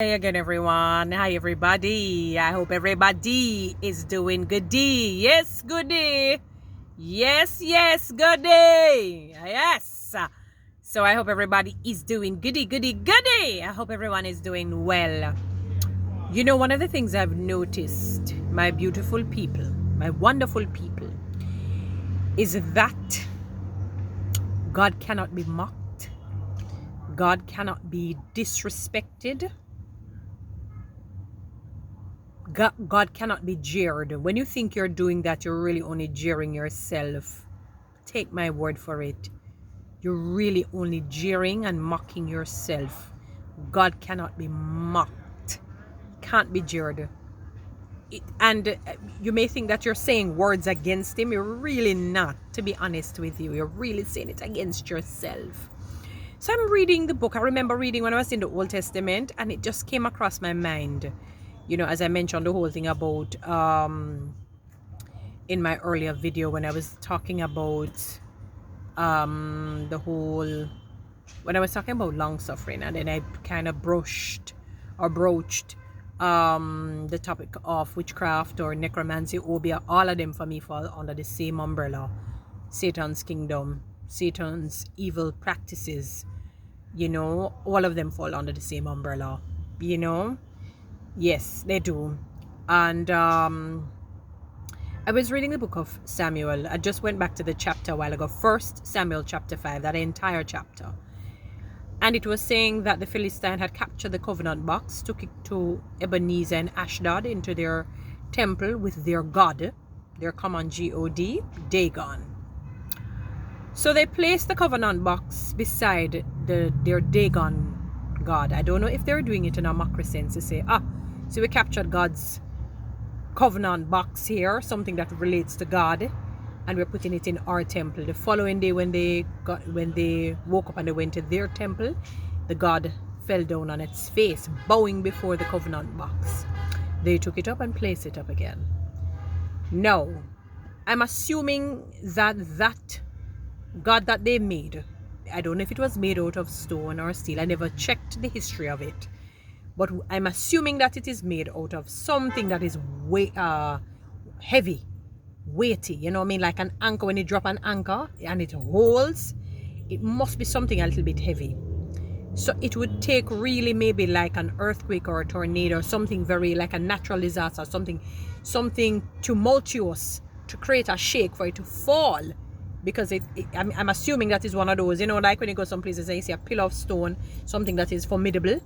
Hey again, everyone. Hi, everybody. I hope everybody is doing goody. Yes, goody. Yes, goody. Yes. So I hope everybody is doing goody. I hope everyone is doing well. You know, one of the things I've noticed, my beautiful people, my wonderful people, is that God cannot be mocked. God cannot be disrespected. God cannot be jeered. When you think you're doing that, you're really only jeering yourself. Take my word for it. You're really only jeering and mocking yourself. God cannot be mocked. Can't be jeered. And you may think that you're saying words against him. You're really not, to be honest with you. You're really saying it against yourself. So I'm reading the book. I remember reading when I was in the Old Testament, and it just came across my mind. You know, as I mentioned the whole thing about in my earlier video when I was talking about the whole when I was talking about long suffering, and then I kind of broached the topic of witchcraft or necromancy, obia. All of them for me fall under the same umbrella: Satan's kingdom, Satan's evil practices. You know, all of them fall under the same umbrella. You know, yes, they do. And I was reading the book of Samuel. I just went back to the chapter a while ago, 1 Samuel chapter 5, that entire chapter. And it was saying that the Philistine had captured the covenant box, took it to Ebenezer and Ashdod into their temple with their god, their common God, Dagon. So they placed the covenant box beside their Dagon god. I don't know if they're doing it in a mockery sense to say, so we captured God's covenant box here, something that relates to God, and we're putting it in our temple. The following day, when they woke up and they went to their temple, the god fell down on its face, bowing before the covenant box. They took it up and placed it up again. Now, I'm assuming that God that they made, I don't know if it was made out of stone or steel. I never checked the history of it, but I'm assuming that it is made out of something that is heavy, weighty. You know what I mean? Like an anchor. When you drop an anchor and it holds, it must be something a little bit heavy. So it would take really maybe like an earthquake or a tornado, or something very like a natural disaster, something tumultuous to create a shake for it to fall. Because I'm assuming that is one of those, you know, like when you go some places and you see a pillar of stone, something that is formidable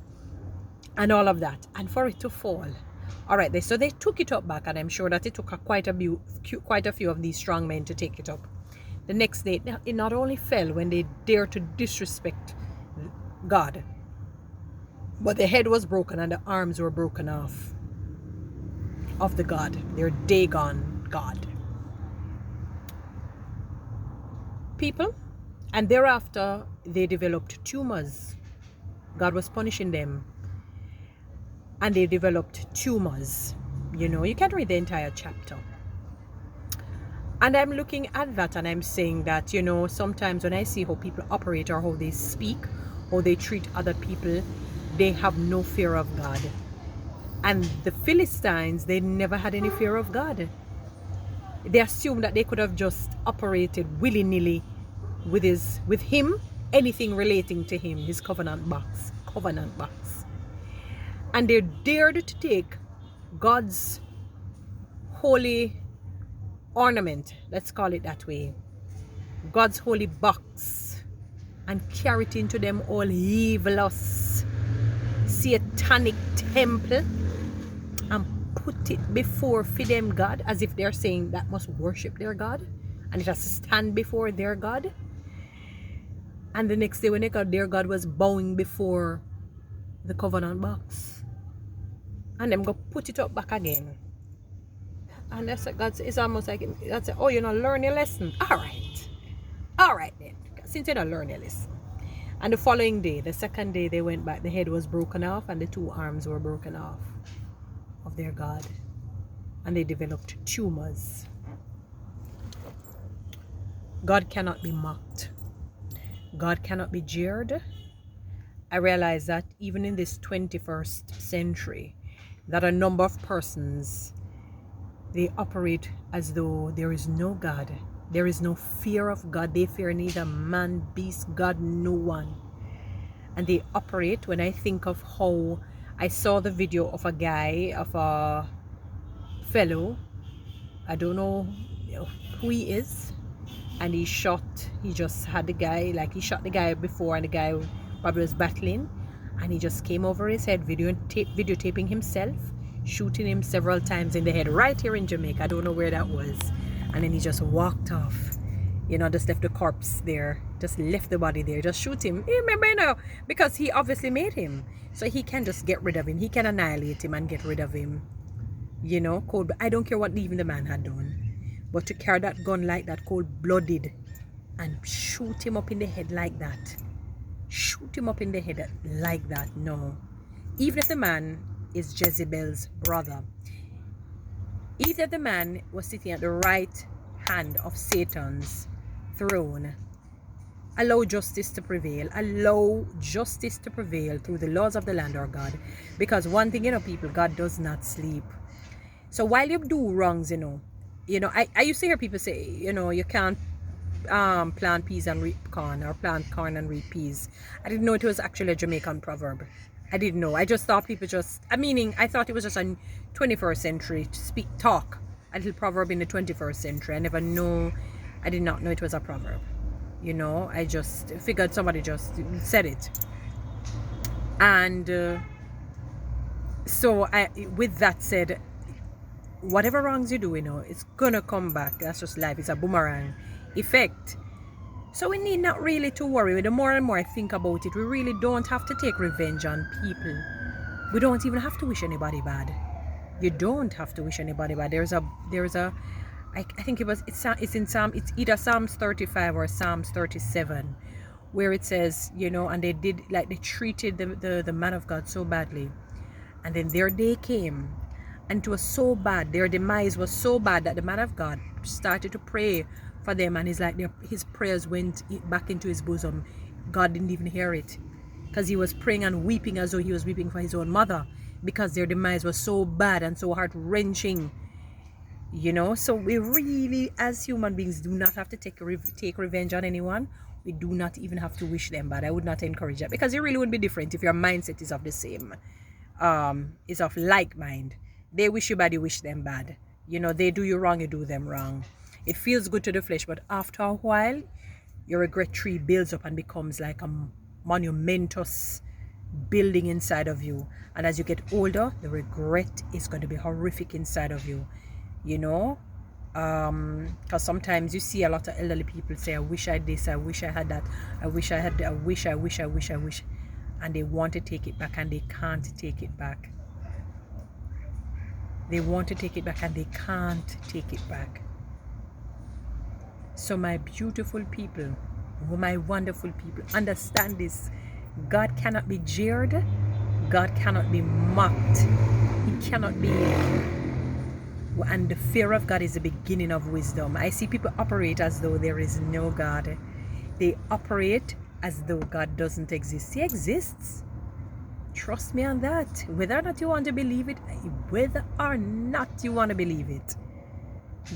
and all of that, and for it to fall. All right, so they took it up back, and I'm sure that it took quite a few of these strong men to take it up. The next day, it not only fell when they dared to disrespect God, but the head was broken and the arms were broken off of the god, their Dagon god. People, and thereafter they developed tumors. God was punishing them, and they developed tumors. You know, you can read the entire chapter. And I'm looking at that and I'm saying that, you know, sometimes when I see how people operate or how they speak, how they treat other people, they have no fear of God. And the Philistines, they never had any fear of God. They assumed that they could have just operated willy-nilly with him, anything relating to him, his covenant box. And they dared to take God's holy ornament, let's call it that way, God's holy box, and carry it into them all evilous satanic temple and put it before them God, as if they're saying that must worship their God and it has to stand before their God. And the next day when they got their God was bowing before the covenant box, and them go put it up back again. And that's like, it's almost like that's oh, you know, learn your lesson. All right then, since you don't learn your lesson. And the following day, the second day, they went back. The head was broken off and the two arms were broken off of their God, and they developed tumors. God cannot be mocked. God cannot be jeered, I realized that even in this 21st century, that a number of persons, they operate as though there is no God. There is no fear of God. They fear neither man, beast, God, no one. And they operate, when I think of how I saw the video of a guy, of a fellow, I don't know who he is, and he just had the guy, like he shot the guy before, and the guy probably was battling, and he just came over his head, videotaping himself, shooting him several times in the head, right here in Jamaica. I don't know where that was. And then he just walked off, you know, just left the corpse there, just left the body there, just shoot him. You remember, you know, because he obviously made him, so he can just get rid of him. He can annihilate him and get rid of him, you know. Cold. I don't care what even the man had done, but to carry that gun like that, cold-blooded, and shoot him up in the head like that, shoot him up in the head like that, no. Even if the man is Jezebel's brother, even if the man was sitting at the right hand of Satan's throne, allow justice to prevail. Allow justice to prevail through the laws of the land, or God. Because one thing, you know, people, God does not sleep. So while you do wrongs, you know, I used to hear people say, you know, you can't plant peas and reap corn, or plant corn and reap peas. I didn't know it was actually a Jamaican proverb. I didn't know. I just thought people I thought it was just a 21st century talk, a little proverb in the 21st century. I did not know it was a proverb. You know, I just figured somebody just said it. And so with that said, whatever wrongs you do, you know, it's gonna come back. That's just life. It's a boomerang effect. So we need not really to worry. The more and more I think about it, we really don't have to take revenge on people. We don't even have to wish anybody bad. You don't have to wish anybody bad. I think it's either Psalms 35 or Psalms 37, where it says, you know, and they treated the man of God so badly, and then their day came, and it was so bad, their demise was so bad, that the man of God started to pray for them, and his prayers went back into his bosom. God didn't even hear it, because he was praying and weeping as though he was weeping for his own mother, because their demise was so bad and so heart-wrenching. You know, so we really, as human beings, do not have to take revenge on anyone. We do not even have to wish them bad. I would not encourage that, because it really would be different if your mindset is of the same, is of like mind. They wish you bad, you wish them bad. You know, they do you wrong, you do them wrong. It feels good to the flesh, but after a while, your regret tree builds up and becomes like a monumentous building inside of you. And as you get older, the regret is going to be horrific inside of you. You know, because sometimes you see a lot of elderly people say, I wish I had this, I wish I had that, I wish I had, I wish, and they want to take it back and they can't take it back. They want to take it back and they can't take it back. So my beautiful people, my wonderful people, understand this. God cannot be jeered. God cannot be mocked. He cannot be... And the fear of God is the beginning of wisdom. I see people operate as though there is no God. They operate as though God doesn't exist. He exists. Trust me on that. Whether or not you want to believe it,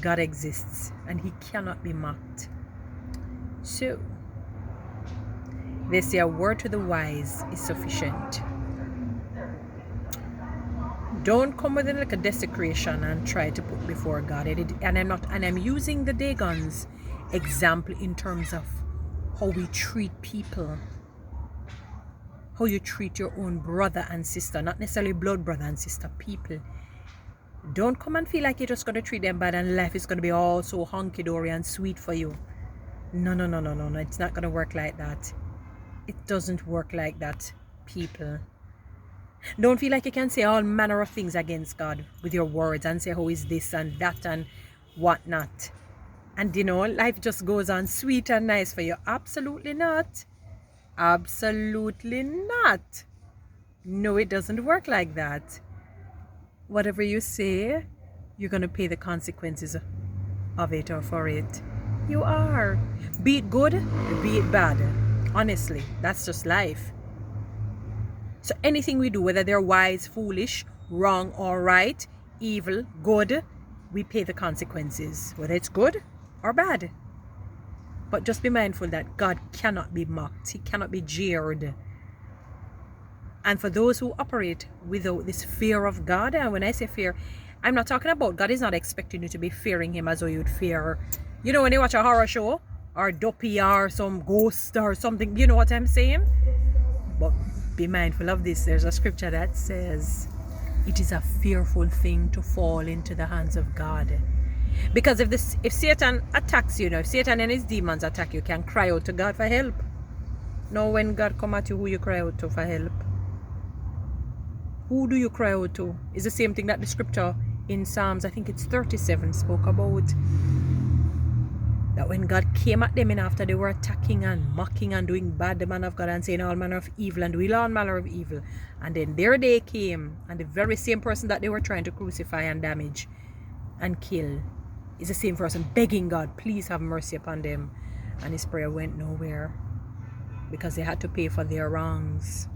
God exists, and he cannot be mocked. So, they say a word to the wise is sufficient. Don't come with like a desecration and try to put before God. I'm using the Dagon's example in terms of how we treat people, how you treat your own brother and sister, not necessarily blood brother and sister, people. Don't come and feel like you're just going to treat them bad and life is going to be all so hunky-dory and sweet for you. No. It's not going to work like that. It doesn't work like that, people. Don't feel like you can say all manner of things against God with your words and say, how is this and that and whatnot. And you know, life just goes on sweet and nice for you. Absolutely not. Absolutely not. No, it doesn't work like that. Whatever you say, you're going to pay the consequences of it or for it. You are. Be it good, be it bad. Honestly, that's just life. So anything we do, whether they're wise, foolish, wrong or right, evil, good, we pay the consequences, whether it's good or bad. But just be mindful that God cannot be mocked. He cannot be jeered. And for those who operate without this fear of God, and when I say fear, I'm not talking about God is not expecting you to be fearing him as though you'd fear, you know, when you watch a horror show or Duppy or some ghost or something, you know what I'm saying? But be mindful of this. There's a scripture that says it is a fearful thing to fall into the hands of God. Because if Satan attacks you, if Satan and his demons attack you, can cry out to God for help. Now when God come at you, who you cry out to for help? Who do you cry out to? It's the same thing that the scripture in Psalms, I think it's 37, spoke about. That when God came at them and after they were attacking and mocking and doing bad, the man of God, and saying all manner of evil and doing all manner of evil. And then their day came, and the very same person that they were trying to crucify and damage and kill is the same person begging God, please have mercy upon them. And his prayer went nowhere because they had to pay for their wrongs.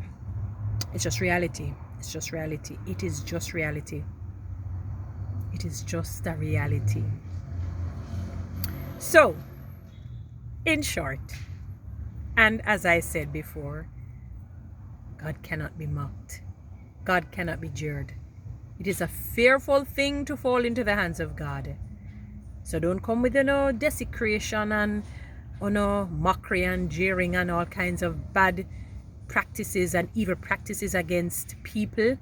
It's just reality. It's just reality. It is just reality. It is just a reality. So, in short, and as I said before, God cannot be mocked. God cannot be jeered. It is a fearful thing to fall into the hands of God. So don't come with no desecration and no mockery and jeering and all kinds of bad practices and evil practices against people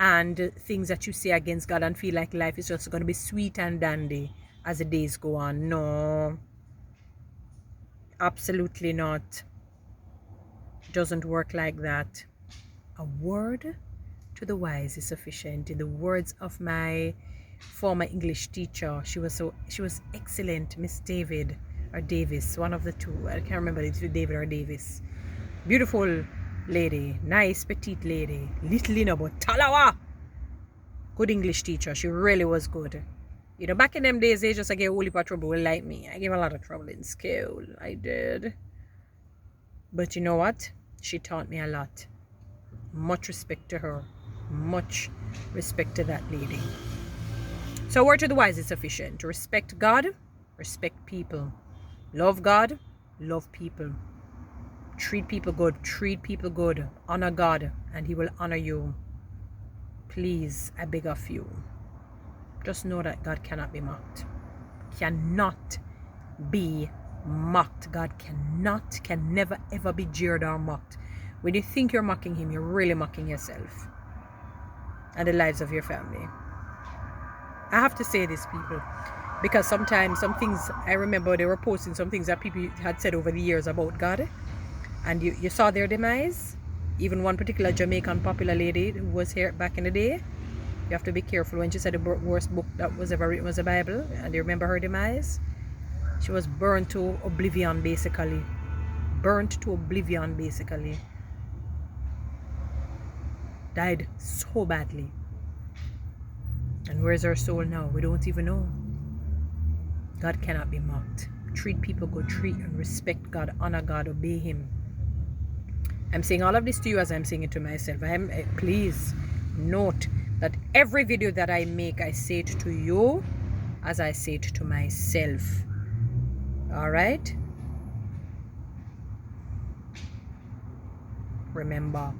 and things that you say against God and feel like life is just going to be sweet and dandy as the days go on. No, absolutely not. It doesn't work like that. A word to the wise is sufficient. In the words of my former English teacher, she was excellent, Miss David or Davis, one of the two. I can't remember if it's David or Davis. Beautiful lady, nice petite lady, little but talawa. Good English teacher. She really was good. You know, back in them days, they just gave a whole heap of trouble like me. I gave a lot of trouble in school. I did. But you know what? She taught me a lot. Much respect to her. Much respect to that lady. So word to the wise is sufficient. To respect God, respect people. Love God, love people. Treat people good, treat people good. Honor God, and he will honor you. Please, I beg of you. Just know that God cannot be mocked. Cannot be mocked. God can never ever be jeered or mocked. When you think you're mocking him, you're really mocking yourself and the lives of your family. I have to say this, people, because sometimes some things, I remember they were posting some things that people had said over the years about God, and you saw their demise. Even one particular Jamaican popular lady who was here back in the day, you have to be careful when she said the worst book that was ever written was the Bible, and you remember her demise? She was burnt to oblivion, basically. Burnt to oblivion, basically. Died so badly. And where's her soul now? We don't even know. God cannot be mocked. Treat people good, treat and respect God, honor God, obey him. I'm saying all of this to you as I'm saying it to myself. Please note that every video that I make, I say it to you as I say it to myself. Alright? Remember,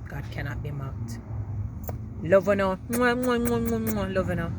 God cannot be mocked. Love you now. Love you now.